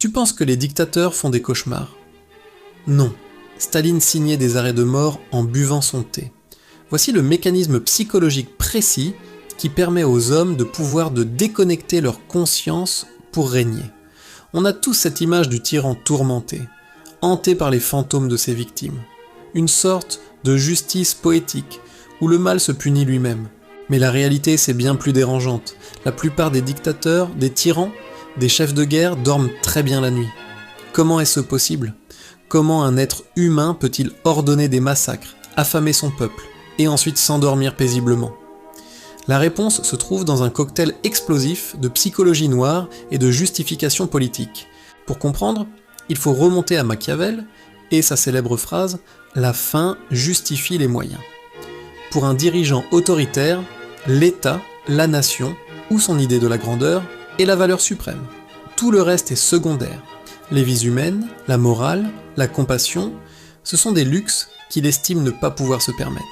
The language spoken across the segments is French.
Tu penses que les dictateurs font des cauchemars? Non. Staline signait des arrêts de mort en buvant son thé. Voici le mécanisme psychologique précis qui permet aux hommes de pouvoir déconnecter leur conscience pour régner. On a tous cette image du tyran tourmenté, hanté par les fantômes de ses victimes. Une sorte de justice poétique, où le mal se punit lui-même. Mais la réalité, c'est bien plus dérangeante. La plupart des dictateurs, des tyrans, des chefs de guerre dorment très bien la nuit. Comment est-ce possible? Comment un être humain peut-il ordonner des massacres, affamer son peuple, et ensuite s'endormir paisiblement? La réponse se trouve dans un cocktail explosif de psychologie noire et de justification politique. Pour comprendre, il faut remonter à Machiavel et sa célèbre phrase « La fin justifie les moyens ». Pour un dirigeant autoritaire, l'État, la nation, ou son idée de la grandeur, est la valeur suprême. Tout le reste est secondaire. Les vies humaines, la morale, la compassion, ce sont des luxes qu'il estime ne pas pouvoir se permettre.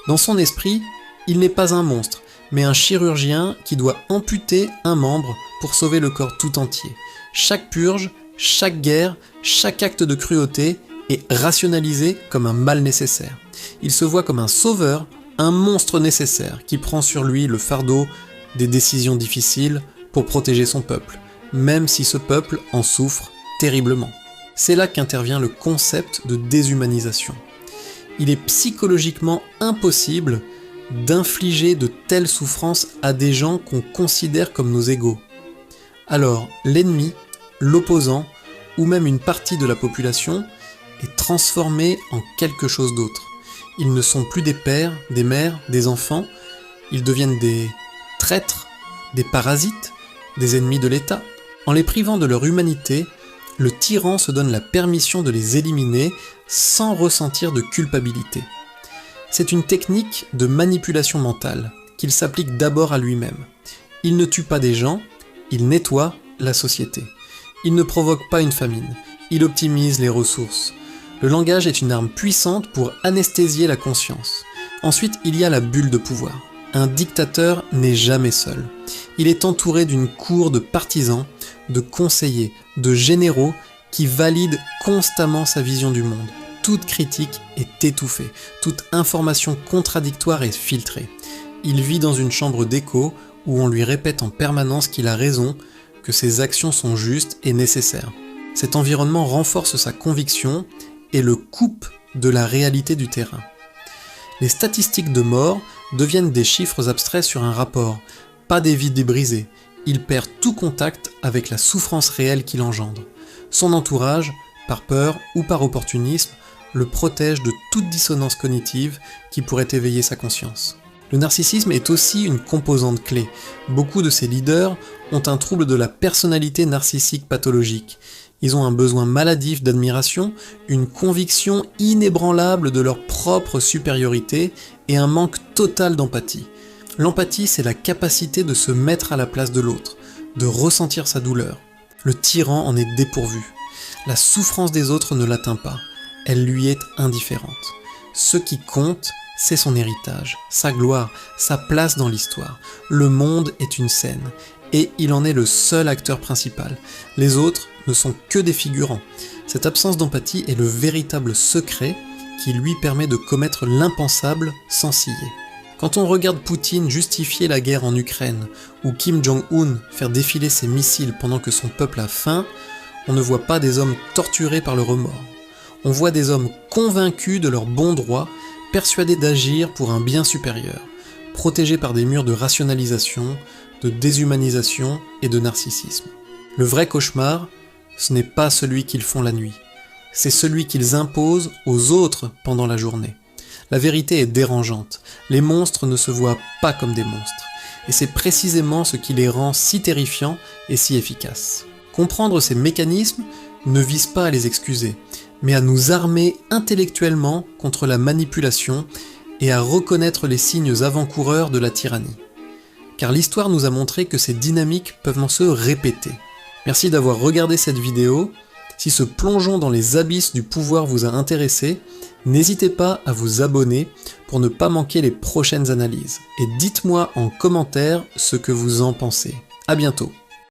Dans son esprit, il n'est pas un monstre, mais un chirurgien qui doit amputer un membre pour sauver le corps tout entier. Chaque purge, chaque guerre, chaque acte de cruauté est rationalisé comme un mal nécessaire. Il se voit comme un sauveur, un monstre nécessaire qui prend sur lui le fardeau des décisions difficiles pour protéger son peuple, même si ce peuple en souffre terriblement. C'est là qu'intervient le concept de déshumanisation. Il est psychologiquement impossible d'infliger de telles souffrances à des gens qu'on considère comme nos égaux. Alors, l'ennemi, l'opposant, ou même une partie de la population, est transformé en quelque chose d'autre. Ils ne sont plus des pères, des mères, des enfants, ils deviennent des traîtres, des parasites, des ennemis de l'État. En les privant de leur humanité, le tyran se donne la permission de les éliminer sans ressentir de culpabilité. C'est une technique de manipulation mentale qu'il s'applique d'abord à lui-même. Il ne tue pas des gens, il nettoie la société. Il ne provoque pas une famine, il optimise les ressources. Le langage est une arme puissante pour anesthésier la conscience. Ensuite, il y a la bulle de pouvoir. Un dictateur n'est jamais seul. Il est entouré d'une cour de partisans, de conseillers, de généraux qui valident constamment sa vision du monde. Toute critique est étouffée, toute information contradictoire est filtrée. Il vit dans une chambre d'écho où on lui répète en permanence qu'il a raison, que ses actions sont justes et nécessaires. Cet environnement renforce sa conviction et le coupe de la réalité du terrain. Les statistiques de mort deviennent des chiffres abstraits sur un rapport, pas des vies débrisées. Il perd tout contact avec la souffrance réelle qu'il engendre. Son entourage, par peur ou par opportunisme, le protège de toute dissonance cognitive qui pourrait éveiller sa conscience. Le narcissisme est aussi une composante clé. Beaucoup de ces leaders ont un trouble de la personnalité narcissique pathologique. Ils ont un besoin maladif d'admiration, une conviction inébranlable de leur propre supériorité et un manque total d'empathie. L'empathie, c'est la capacité de se mettre à la place de l'autre, de ressentir sa douleur. Le tyran en est dépourvu. La souffrance des autres ne l'atteint pas. Elle lui est indifférente. Ce qui compte, c'est son héritage, sa gloire, sa place dans l'histoire. Le monde est une scène, et il en est le seul acteur principal. Les autres ne sont que des figurants. Cette absence d'empathie est le véritable secret qui lui permet de commettre l'impensable sans ciller. Quand on regarde Poutine justifier la guerre en Ukraine, ou Kim Jong-un faire défiler ses missiles pendant que son peuple a faim, on ne voit pas des hommes torturés par le remords. On voit des hommes convaincus de leur bon droit, persuadés d'agir pour un bien supérieur, protégés par des murs de rationalisation, de déshumanisation et de narcissisme. Le vrai cauchemar, ce n'est pas celui qu'ils font la nuit, c'est celui qu'ils imposent aux autres pendant la journée. La vérité est dérangeante, les monstres ne se voient pas comme des monstres, et c'est précisément ce qui les rend si terrifiants et si efficaces. Comprendre ces mécanismes ne vise pas à les excuser, mais à nous armer intellectuellement contre la manipulation et à reconnaître les signes avant-coureurs de la tyrannie. Car l'histoire nous a montré que ces dynamiques peuvent se répéter. Merci d'avoir regardé cette vidéo. Si ce plongeon dans les abysses du pouvoir vous a intéressé, n'hésitez pas à vous abonner pour ne pas manquer les prochaines analyses. Et dites-moi en commentaire ce que vous en pensez. À bientôt.